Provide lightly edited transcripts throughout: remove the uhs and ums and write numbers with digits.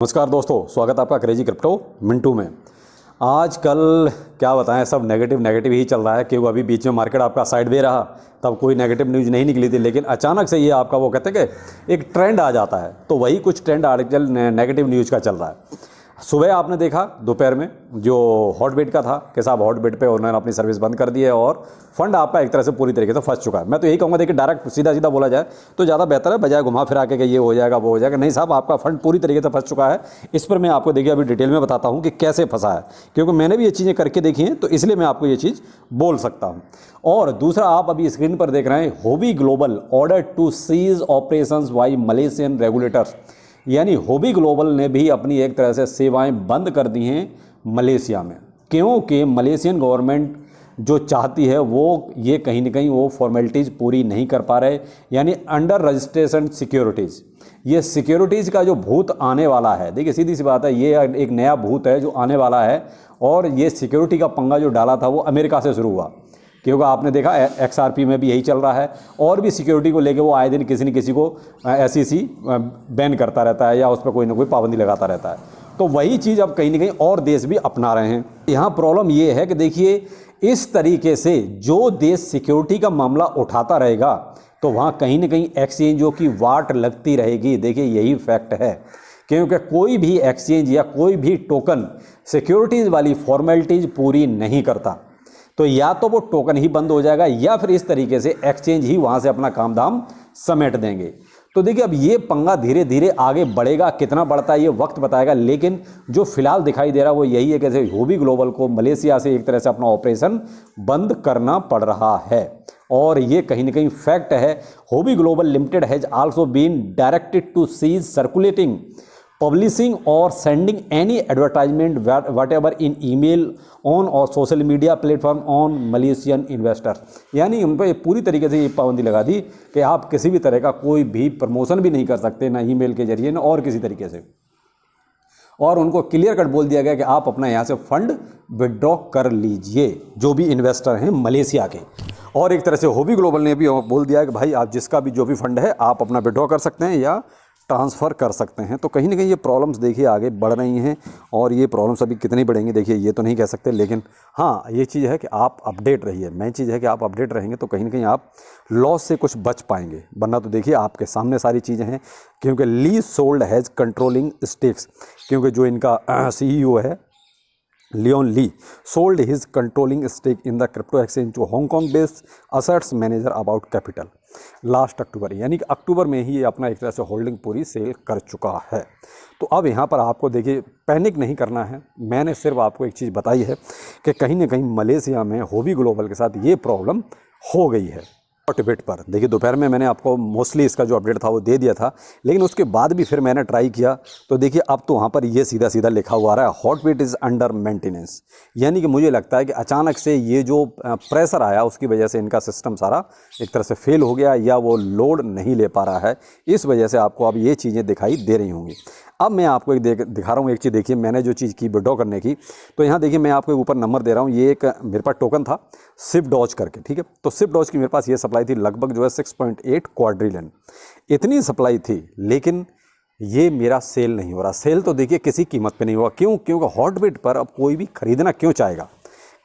नमस्कार दोस्तों, स्वागत है आपका क्रेजी क्रिप्टो मिंटू में। आजकल क्या बताएं, सब नेगेटिव नेगेटिव ही चल रहा है। क्योंकि अभी बीच में मार्केट आपका साइड वे रहा, तब कोई नेगेटिव न्यूज़ नहीं निकली थी, लेकिन अचानक से ये आपका वो कहते हैं कि एक ट्रेंड आ जाता है। तो वही कुछ ट्रेंड आजकल नेगेटिव न्यूज़ का चल रहा है। सुबह आपने देखा दोपहर में जो हॉटबिट का था कि साहब हॉटबिट पे उन्होंने अपनी सर्विस बंद कर दी है और फंड आपका एक तरह से पूरी तरीके से फंस चुका है। मैं तो यही कहूँगा, देखिए डायरेक्ट सीधा सीधा बोला जाए तो ज़्यादा बेहतर है, बजाय घुमा फिरा के ये हो जाएगा वो हो जाएगा। नहीं साहब, आपका फंड पूरी तरीके से फंस चुका है। इस पर मैं आपको देखिए अभी डिटेल में बताता हूँ कि कैसे फंसा है, क्योंकि मैंने भी ये चीज़ें करके देखी हैं, तो इसलिए मैं आपको ये चीज़ बोल सकता हूँ। और दूसरा, आप अभी स्क्रीन पर देख रहे हैं, Huobi Global order to cease operations by Malaysian regulators. यानी होबी ग्लोबल ने भी अपनी एक तरह से सेवाएं बंद कर दी हैं मलेशिया में, क्योंकि मलेशियन गवर्नमेंट जो चाहती है वो ये कहीं ना कहीं वो फॉर्मेलिटीज़ पूरी नहीं कर पा रहे। यानी अंडर रजिस्ट्रेशन सिक्योरिटीज़, ये सिक्योरिटीज़ का जो भूत आने वाला है, देखिए सीधी सी बात है, ये एक नया भूत है जो आने वाला है। और ये सिक्योरिटी का पंगा जो डाला था वो अमेरिका से शुरू हुआ, क्योंकि आपने देखा XRP में भी यही चल रहा है। और भी सिक्योरिटी को लेके वो आए दिन किसी न किसी को SEC बैन करता रहता है या उस पर कोई ना कोई पाबंदी लगाता रहता है। तो वही चीज़ अब कहीं ना कहीं और देश भी अपना रहे हैं। यहाँ प्रॉब्लम ये है कि देखिए, इस तरीके से जो देश सिक्योरिटी का मामला उठाता रहेगा तो वहाँ कहीं ना कहीं एक्सचेंजों की वाट लगती रहेगी। देखिए यही फैक्ट है, क्योंकि कोई भी एक्सचेंज या कोई भी टोकन सिक्योरिटीज़ वाली फॉर्मेलिटीज़ पूरी नहीं करता, तो या तो वो टोकन ही बंद हो जाएगा या फिर इस तरीके से एक्सचेंज ही वहाँ से अपना काम धाम समेट देंगे। तो देखिए अब ये पंगा धीरे धीरे आगे बढ़ेगा, कितना बढ़ता है ये वक्त बताएगा। लेकिन जो फिलहाल दिखाई दे रहा है वो यही है कि होबी ग्लोबल को मलेशिया से एक तरह से अपना ऑपरेशन बंद करना पड़ रहा है। और ये कहीं ना कहीं फैक्ट है। Huobi Global limited has also been directed to cease circulating, publishing or sending any advertisement whatever in email on or social media platform on Malaysian investors। यानी उन पर पूरी तरीके से ये पाबंदी लगा दी कि आप किसी भी तरह का कोई भी प्रमोशन भी नहीं कर सकते, ना ईमेल के जरिए ना और किसी तरीके से। और उनको क्लियर कट बोल दिया गया कि आप अपना यहाँ से फंड विड्रॉ कर लीजिए, जो भी इन्वेस्टर हैं मलेशिया के। और एक तरह से होबी ग्लोबल ने भी बोल दिया कि भाई आप जिसका भी जो भी फंड है आप अपना विड्रॉ कर सकते हैं या ट्रांसफ़र कर सकते हैं। तो कहीं ना कहीं ये प्रॉब्लम्स देखिए आगे बढ़ रही हैं। और ये प्रॉब्लम्स अभी कितनी बढ़ेंगी देखिए ये तो नहीं कह सकते, लेकिन हाँ ये चीज़ है कि आप अपडेट रहिए। मेन चीज़ है कि आप अपडेट रहेंगे तो कहीं ना कहीं आप लॉस से कुछ बच पाएंगे, वरना तो देखिए आपके सामने सारी चीज़ें हैं। क्योंकि Li sold has controlling stakes, क्योंकि जो इनका CEO है Leon Li sold his controlling stake in the crypto exchange to Hong Kong based assets manager About Capital last October. यानी कि अक्टूबर में ही ये अपना एक तरह से होल्डिंग पूरी सेल कर चुका है। तो अब यहाँ पर आपको देखिए पैनिक नहीं करना है। मैंने सिर्फ आपको एक चीज़ बताई है कि कहीं ना कहीं मलेशिया में होबी ग्लोबल के साथ ये प्रॉब्लम हो गई है। हॉटबिट पर देखिए दोपहर में मैंने आपको मोस्टली इसका जो अपडेट था वो दे दिया था, लेकिन उसके बाद भी फिर मैंने ट्राई किया तो देखिए अब तो वहाँ पर ये सीधा सीधा लिखा हुआ आ रहा है, हॉटबिट इज़ अंडर मेंटेनेंस। यानी कि मुझे लगता है कि अचानक से ये जो प्रेशर आया उसकी वजह से इनका सिस्टम सारा एक तरह से फेल हो गया या वो लोड नहीं ले पा रहा है। इस वजह से आपको अब ये चीज़ें दिखाई दे रही होंगी। अब मैं आपको एक दिखा रहा हूँ एक चीज़। देखिए मैंने जो चीज़ की विड्रॉ करने की, तो यहाँ देखिए मैं आपको ऊपर नंबर दे रहा हूँ। ये एक मेरे पास टोकन था सिप डॉज करके, ठीक है। तो सिप डॉज की मेरे पास ये सप्लाई थी लगभग जो है 6.8 क्वाड्रिलियन, इतनी सप्लाई थी। लेकिन ये मेरा सेल नहीं हो रहा। सेल तो देखिए किसी कीमत पे नहीं हुआ। क्यों? क्योंकि हॉटबिट पर अब कोई भी खरीदना क्यों चाहेगा,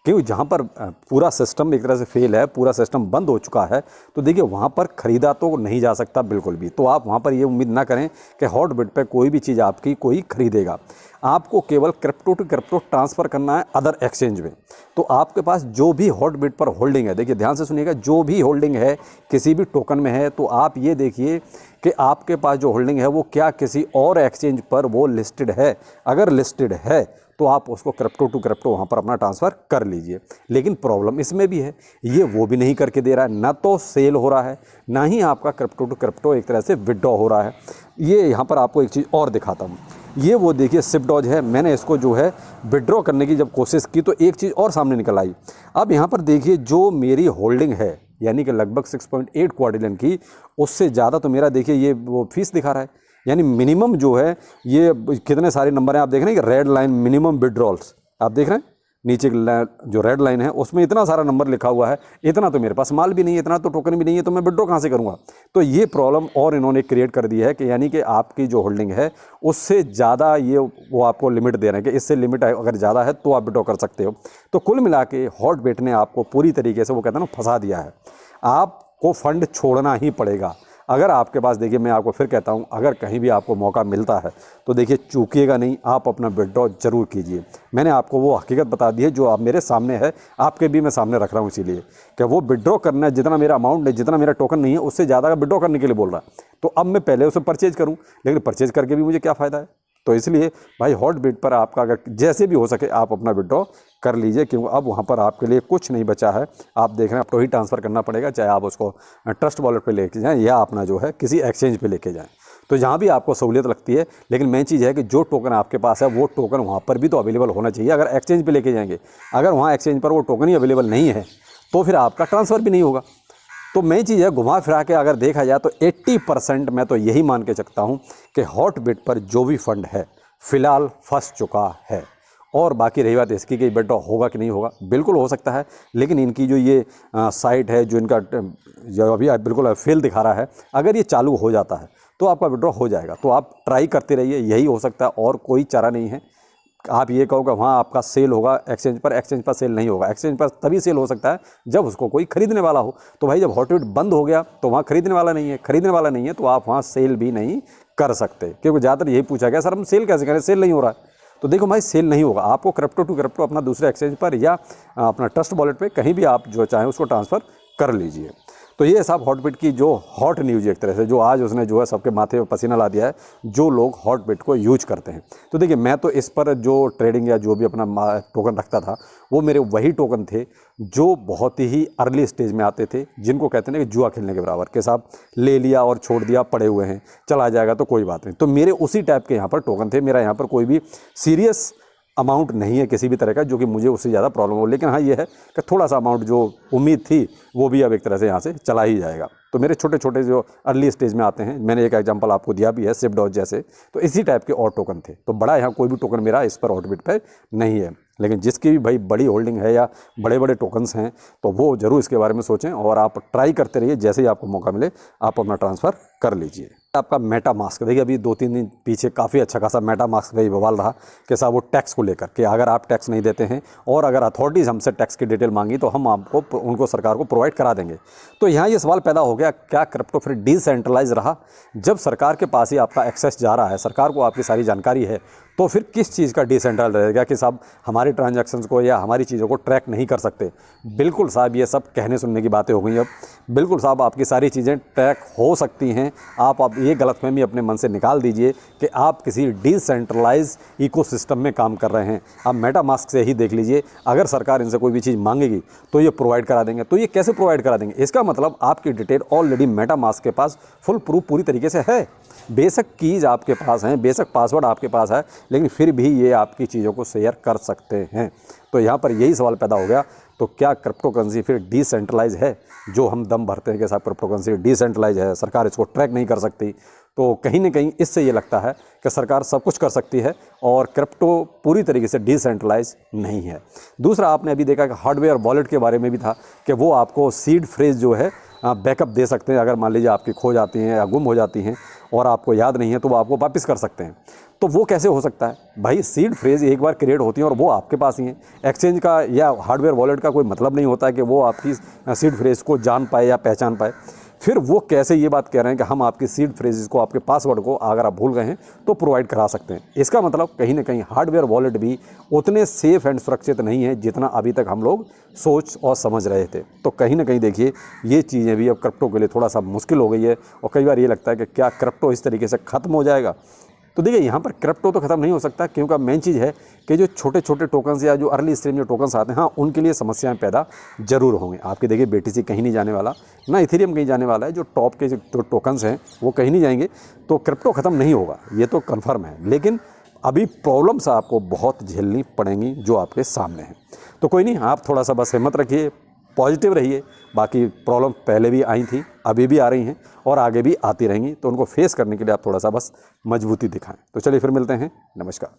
क्योंकि जहाँ पर पूरा सिस्टम एक तरह से फेल है, पूरा सिस्टम बंद हो चुका है, तो देखिए वहाँ पर ख़रीदा तो नहीं जा सकता बिल्कुल भी। तो आप वहाँ पर ये उम्मीद ना करें कि हॉटबिट पे कोई भी चीज़ आपकी कोई खरीदेगा। आपको केवल क्रिप्टो टू क्रिप्टो ट्रांसफ़र करना है अदर एक्सचेंज में। तो आपके पास जो भी हॉटबिट पर होल्डिंग है, देखिए ध्यान से सुनिएगा, जो भी होल्डिंग है किसी भी टोकन में है, तो आप ये देखिए कि आपके पास जो होल्डिंग है वो क्या किसी और एक्सचेंज पर वो लिस्टेड है। अगर लिस्टेड है तो आप उसको क्रिप्टो टू क्रिप्टो वहाँ पर अपना ट्रांसफ़र कर लीजिए। लेकिन प्रॉब्लम इसमें भी है, ये वो भी नहीं करके दे रहा है। ना तो सेल हो रहा है, ना ही आपका क्रिप्टो टू क्रिप्टो एक तरह से विड्रॉ हो रहा है। ये यहाँ पर आपको एक चीज़ और दिखाता हूँ। ये वो देखिए सिप डॉज है। मैंने इसको जो है विड्रॉ करने की जब कोशिश की तो एक चीज़ और सामने निकल आई। अब यहाँ पर देखिए जो मेरी होल्डिंग है यानी कि लगभग 6.8 क्वाड्रिलियन की, उससे ज़्यादा तो मेरा देखिए ये वो फीस दिखा रहा है। यानी मिनिमम जो है ये कितने सारे नंबर हैं आप देख रहे हैं कि रेड लाइन मिनिमम विड्रॉल्स आप देख रहे हैं नीचे जो रेड लाइन है उसमें इतना सारा नंबर लिखा हुआ है, इतना तो मेरे पास माल भी नहीं है, इतना तो टोकन भी नहीं है, तो मैं विड्रॉ कहाँ से करूँगा। तो ये प्रॉब्लम और इन्होंने क्रिएट कर दी है कि यानी कि आपकी जो होल्डिंग है उससे ज़्यादा ये वो आपको लिमिट दे रहे हैं कि इससे लिमिट अगर ज़्यादा है तो आप विड्रॉ कर सकते हो। तो कुल मिला के हॉटबिट ने आपको पूरी तरीके से वो कहते हैं ना फंसा दिया है। आपको फंड छोड़ना ही पड़ेगा। अगर आपके पास, देखिए मैं आपको फिर कहता हूं, अगर कहीं भी आपको मौका मिलता है तो देखिए चूकिएगा नहीं, आप अपना विड्रॉ जरूर कीजिए। मैंने आपको वो हकीकत बता दी है जो आप मेरे सामने है, आपके भी मैं सामने रख रहा हूं, इसीलिए कि वो विड्रॉ करना है, जितना मेरा अमाउंट है, जितना मेरा टोकन नहीं है उससे ज़्यादा का विड्रॉ करने के लिए बोल रहा है। तो अब मैं पहले उसे परचेज करूँ, लेकिन परचेज करके भी मुझे क्या फ़ायदा है। तो इसलिए भाई हॉटबिट पर आपका अगर जैसे भी हो सके आप अपना विड्रॉ कर लीजिए, क्योंकि अब वहाँ पर आपके लिए कुछ नहीं बचा है। आप देख रहे हैं, आपको ही ट्रांसफ़र करना पड़ेगा, चाहे आप उसको ट्रस्ट वॉलेट पे लेके जाएं या अपना जो है किसी एक्सचेंज पे लेके जाएं। तो जहाँ भी आपको सहूलियत लगती है, लेकिन मेन चीज़ है कि जो टोकन आपके पास है वो टोकन वहाँ पर भी तो अवेलेबल होना चाहिए। अगर एक्सचेंज पे लेके जाएंगे, अगर वहाँ एक्सचेंज पर वो टोकन ही अवेलेबल नहीं है तो फिर आपका ट्रांसफ़र भी नहीं होगा। तो मेन चीज़ है, घुमा फिरा के अगर देखा जाए तो 80% मैं तो यही मान के चलता हूँ कि हॉटबिट पर जो भी फंड है फ़िलहाल फंस चुका है। और बाकी रही बात इसकी कि विड्रॉ होगा कि नहीं होगा, बिल्कुल हो सकता है, लेकिन इनकी जो ये साइट है, जो इनका जो अभी बिल्कुल फेल दिखा रहा है, अगर ये चालू हो जाता है तो आपका विड्रॉ हो जाएगा। तो आप ट्राई करते रहिए, यही हो सकता है, और कोई चारा नहीं है। आप ये कहो कि वहाँ आपका सेल होगा एक्सचेंज पर सेल नहीं होगा। एक्सचेंज पर तभी सेल हो सकता है जब उसको कोई खरीदने वाला हो। तो भाई जब हॉटबिट बंद हो गया तो वहाँ खरीदने वाला नहीं है तो आप वहाँ सेल भी नहीं कर सकते, क्योंकि ज़्यादातर यही पूछा गया, सर हम सेल कैसे करें, सेल नहीं हो रहा है। तो देखो भाई, सेल नहीं होगा, आपको क्रिप्टो टू क्रिप्टो अपना दूसरे एक्सचेंज पर या अपना ट्रस्ट वॉलेट पे कहीं भी आप जो चाहें उसको ट्रांसफ़र कर लीजिए। तो ये साहब हॉटबिट की जो हॉट न्यूज़ एक तरह से, जो आज उसने जो है सबके माथे पर पसीना ला दिया है, जो लोग हॉटबिट को यूज करते हैं। तो देखिए, मैं तो इस पर जो ट्रेडिंग या जो भी अपना टोकन रखता था, वो मेरे वही टोकन थे जो बहुत ही अर्ली स्टेज में आते थे, जिनको कहते हैं कि जुआ खेलने के बराबर, के साहब ले लिया और छोड़ दिया, पड़े हुए हैं, चला जाएगा तो कोई बात नहीं। तो मेरे उसी टाइप के यहाँ पर टोकन थे। मेरा यहाँ पर कोई भी सीरियस अमाउंट नहीं है किसी भी तरह का जो कि मुझे उससे ज़्यादा प्रॉब्लम हो, लेकिन हाँ ये है कि थोड़ा सा अमाउंट जो उम्मीद थी वो भी अब एक तरह से यहाँ से चला ही जाएगा। तो मेरे छोटे छोटे जो अर्ली स्टेज में आते हैं, मैंने एक एग्जांपल आपको दिया भी है, सिप डॉज जैसे, तो इसी टाइप के और टोकन थे। तो बड़ा यहाँ कोई भी टोकन मेरा इस पर हॉटबिट पे नहीं है, लेकिन जिसकी भी भाई बड़ी होल्डिंग है या बड़े बड़े टोकन्स हैं तो वो ज़रूर इसके बारे में सोचें, और आप ट्राई करते रहिए, जैसे ही आपको मौका मिले आप अपना ट्रांसफ़र कर लीजिए। आपका मेटा मास्क, देखिए अभी 2-3 दिन पीछे काफ़ी अच्छा खासा मेटा मास्क का ही बवाल रहा कि साहब वो टैक्स को लेकर कि अगर आप टैक्स नहीं देते हैं और अगर अथॉरिटीज़ हमसे टैक्स की डिटेल मांगी तो हम आपको उनको सरकार को प्रोवाइड करा देंगे। तो यहाँ ये सवाल पैदा हो गया, क्या क्रिप्टो फिर डिसेंट्रलाइज रहा? जब सरकार के पास ही आपका एक्सेस जा रहा है, सरकार को आपकी सारी जानकारी है, तो फिर किस चीज़ का डिसेंट्रल रहेगा कि साहब हमारी ट्रांजैक्शंस को या हमारी चीज़ों को ट्रैक नहीं कर सकते? बिल्कुल साहब, ये सब कहने सुनने की बातें हो गई अब। बिल्कुल साहब, आपकी सारी चीज़ें ट्रैक हो सकती हैं। आप ये गलतफहमी अपने मन से निकाल दीजिए कि आप किसी डिसेंट्रलाइज इकोसिस्टम में काम कर रहे हैं। आप मेटा मास्क से ही देख लीजिए, अगर सरकार इनसे कोई भी चीज़ मांगेगी तो ये प्रोवाइड करा देंगे। तो ये कैसे प्रोवाइड करा देंगे? इसका मतलब आपकी डिटेल ऑलरेडी मेटा मास्क के पास फुल प्रूफ पूरी तरीके से है। बेशक कीज़ आपके पास हैं, बेशक पासवर्ड आपके पास है, लेकिन फिर भी ये आपकी चीज़ों को शेयर कर सकते हैं। तो यहाँ पर यही सवाल पैदा हो गया, तो क्या क्रिप्टो करेंसी फिर डिसेंट्रलाइज है? जो हम दम भरते हैं कि साहब क्रिप्टो करेंसी डिसेंट्रलाइज है, सरकार इसको ट्रैक नहीं कर सकती, तो कहीं ना कहीं इससे ये लगता है कि सरकार सब कुछ कर सकती है और क्रिप्टो पूरी तरीके से डिसेंट्रलाइज नहीं है। दूसरा, आपने अभी देखा कि हार्डवेयर वॉलेट के बारे में भी था कि वो आपको सीड फ्रेज जो है बैकअप दे सकते हैं। अगर मान लीजिए आपकी खो जाती हैं या गुम हो जाती हैं और आपको याद नहीं है तो वो आपको वापस कर सकते हैं। तो वो कैसे हो सकता है भाई? सीड फ्रेज एक बार क्रिएट होती हैं और वो आपके पास ही है। एक्सचेंज का या हार्डवेयर वॉलेट का कोई मतलब नहीं होता है कि वो आपकी सीड फ्रेज को जान पाए या पहचान पाए। फिर वो कैसे ये बात कह रहे हैं कि हम आपकी सीड फ्रेजेस को, आपके पासवर्ड को अगर आप भूल गए हैं तो प्रोवाइड करा सकते हैं? इसका मतलब कहीं ना कहीं हार्डवेयर वॉलेट भी उतने सेफ एंड सुरक्षित नहीं है जितना अभी तक हम लोग सोच और समझ रहे थे। तो कहीं ना कहीं देखिए, ये चीज़ें भी अब क्रिप्टो के लिए थोड़ा सा मुश्किल हो गई है, और कई बार ये लगता है कि क्या क्रिप्टो इस तरीके से ख़त्म हो जाएगा? तो देखिए, यहाँ पर क्रिप्टो तो ख़त्म नहीं हो सकता, क्योंकि मेन चीज़ है कि जो छोटे छोटे टोकन्स या जो अर्ली स्टेज में टोकन्स आते हैं, हाँ उनके लिए समस्याएं पैदा जरूर होंगे। आपके देखिए BTC कहीं नहीं जाने वाला, ना इथेरियम कहीं जाने वाला है, जो टॉप के जो टोकन्स हैं वो कहीं नहीं जाएंगे। तो क्रिप्टो ख़त्म नहीं होगा, ये तो कन्फर्म है, लेकिन अभी प्रॉब्लम्स आपको बहुत झेलनी पड़ेंगी जो आपके सामने हैं। तो कोई नहीं, आप थोड़ा सा बस हिम्मत रखिए, पॉजिटिव रहिए। बाकी प्रॉब्लम पहले भी आई थी, अभी भी आ रही हैं और आगे भी आती रहेंगी, तो उनको फेस करने के लिए आप थोड़ा सा बस मजबूती दिखाएं। तो चलिए फिर मिलते हैं, नमस्कार।